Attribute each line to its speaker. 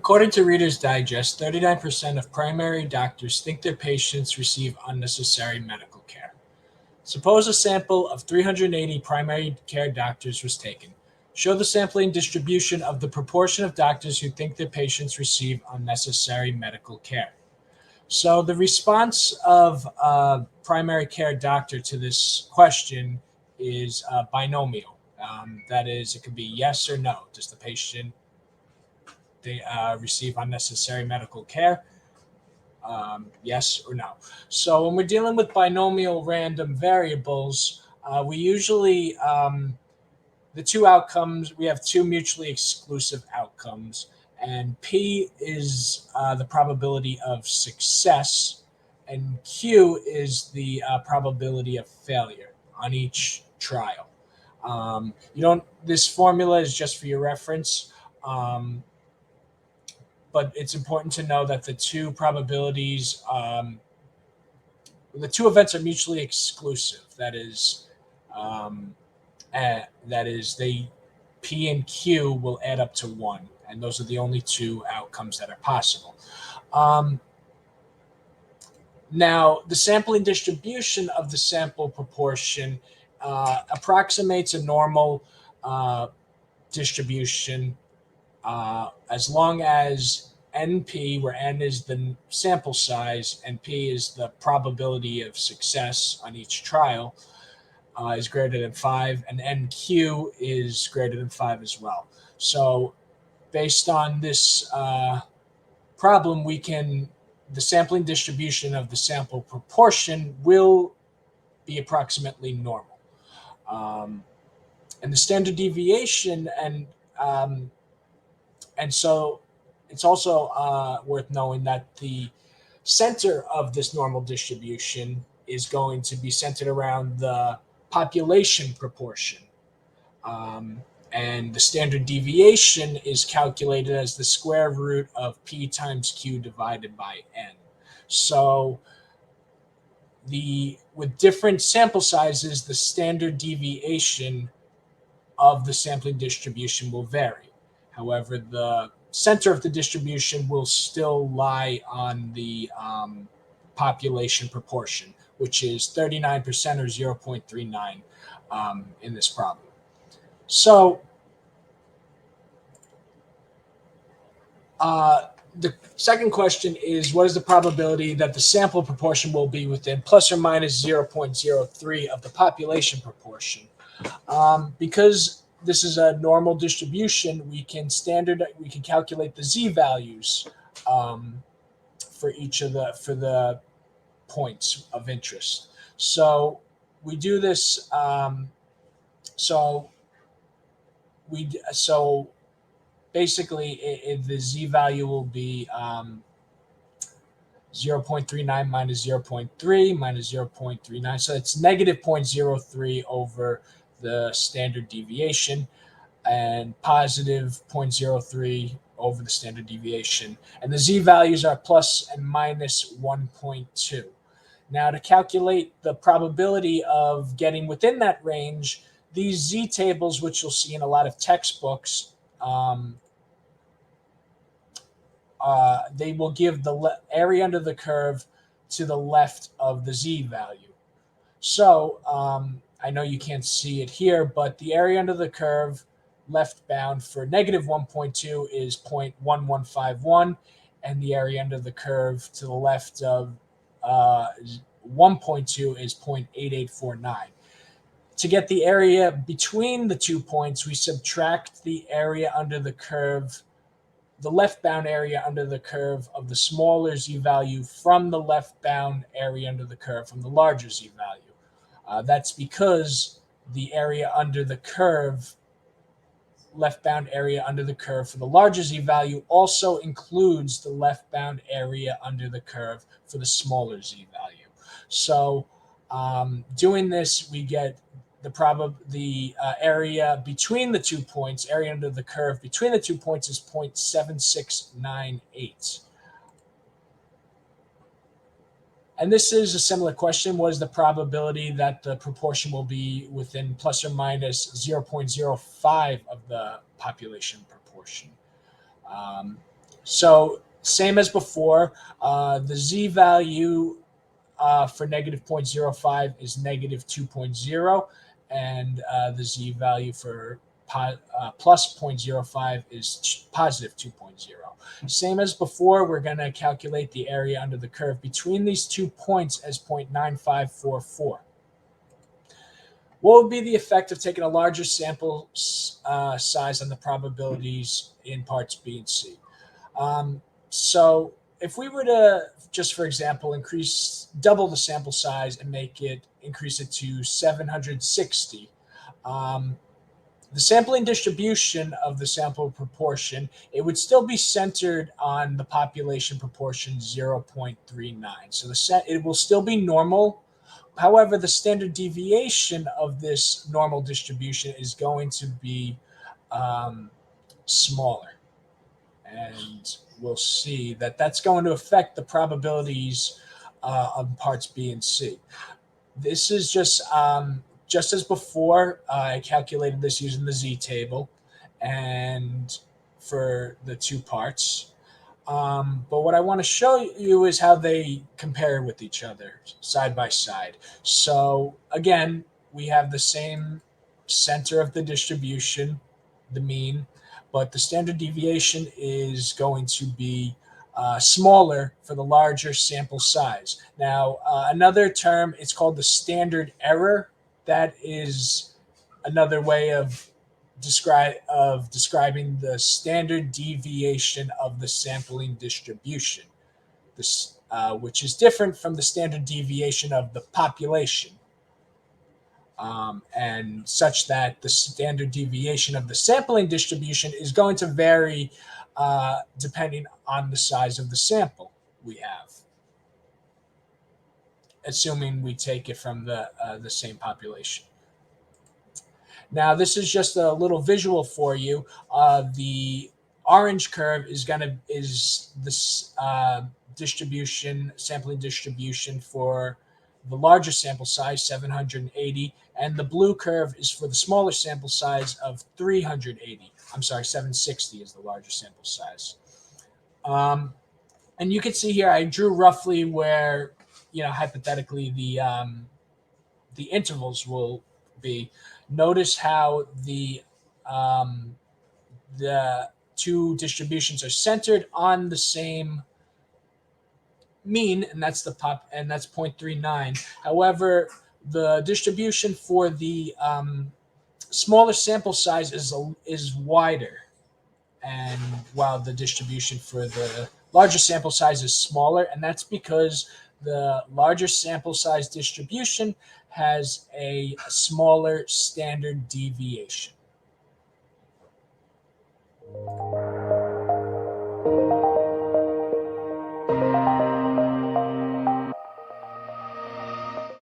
Speaker 1: According to Reader's Digest, 39% of primary doctors think their patients receive unnecessary medical care. Suppose a sample of 380 primary care doctors was taken. Show the sampling distribution of the proportion of doctors who think their patients receive unnecessary medical care. So the response of a primary care doctor to this question is binomial. That is, it could be yes or no. Does the patient receive unnecessary medical care? Yes or no. So when we're dealing with binomial random variables, we usually, the two outcomes, we have two mutually exclusive outcomes, and P is the probability of success, and Q is the probability of failure on each trial. This formula is just for your reference. But it's important to know that the two probabilities, the two events are mutually exclusive. That is, they P and Q will add up to 1, and those are the only two outcomes that are possible. Now, the sampling distribution of the sample proportion approximates a normal distribution as long as NP, where N is the sample size and P is the probability of success on each trial, is greater than 5, and NQ is greater than 5 as well. So based on this problem, the sampling distribution of the sample proportion will be approximately normal. And the standard deviation, and so it's also worth knowing that the center of this normal distribution is going to be centered around the population proportion. And the standard deviation is calculated as the square root of P times Q divided by N. So with different sample sizes, the standard deviation of the sampling distribution will vary. However, the center of the distribution will still lie on the population proportion, which is 39% or 0.39 in this problem. So the second question is, what is the probability that the sample proportion will be within plus or minus 0.03 of the population proportion? Because this is a normal distribution, we can calculate the z-values for each of the points of interest. So we do this. So basically, the z-value will be 0.39 minus 0.3 minus 0.39. So it's negative 0.03 over the standard deviation and positive 0.03 over the standard deviation. And the z-values are plus and minus 1.2. Now, to calculate the probability of getting within that range, these z-tables, which you'll see in a lot of textbooks, they will give the area under the curve to the left of the z-value. So I know you can't see it here, but the area under the curve left bound for negative 1.2 is 0.1151, and the area under the curve to the left of 1.2 is 0.8849. To get the area between the 2 points, we subtract the area under the curve, the left-bound area under the curve of the smaller z-value from the left-bound area under the curve from the larger z-value. That's because the area under the curve, left-bound area under the curve for the larger z-value also includes the left-bound area under the curve for the smaller z-value. So doing this, we get the area between the 2 points, area under the curve between the 2 points is 0.7698. And this is a similar question. What is the probability that the proportion will be within plus or minus 0.05 of the population proportion? So same as before, the z value for negative 0.05 is negative 2.0, and the z value for plus 0.05 is positive 2.0. Same as before, we're going to calculate the area under the curve between these 2 points as 0.9544. What would be the effect of taking a larger sample size on the probabilities in parts B and C? So if we were to, just for example, double the sample size and increase it to 760, the sampling distribution of the sample proportion, it would still be centered on the population proportion 0.39. So it will still be normal. However, the standard deviation of this normal distribution is going to be smaller. And we'll see that that's going to affect the probabilities of parts B and C. This is just as before. I calculated this using the z-table, and for the two parts. But what I want to show you is how they compare with each other side by side. So again, we have the same center of the distribution, the mean, but the standard deviation is going to be smaller for the larger sample size. Now, another term, it's called the standard error. That is another way of describing the standard deviation of the sampling distribution, which is different from the standard deviation of the population, and such that the standard deviation of the sampling distribution is going to vary depending on the size of the sample we have, assuming we take it from the same population. Now, this is just a little visual for you. The orange curve is this sampling distribution for the larger sample size, 780, and the blue curve is for the smaller sample size of 380. I'm sorry, 760 is the larger sample size. And you can see here, I drew roughly where, hypothetically the intervals will be. Notice how the two distributions are centered on the same mean, and that's 0.39. However, the distribution for the smaller sample size is wider, and while the distribution for the larger sample size is smaller, and that's because the larger sample size distribution has a smaller standard deviation.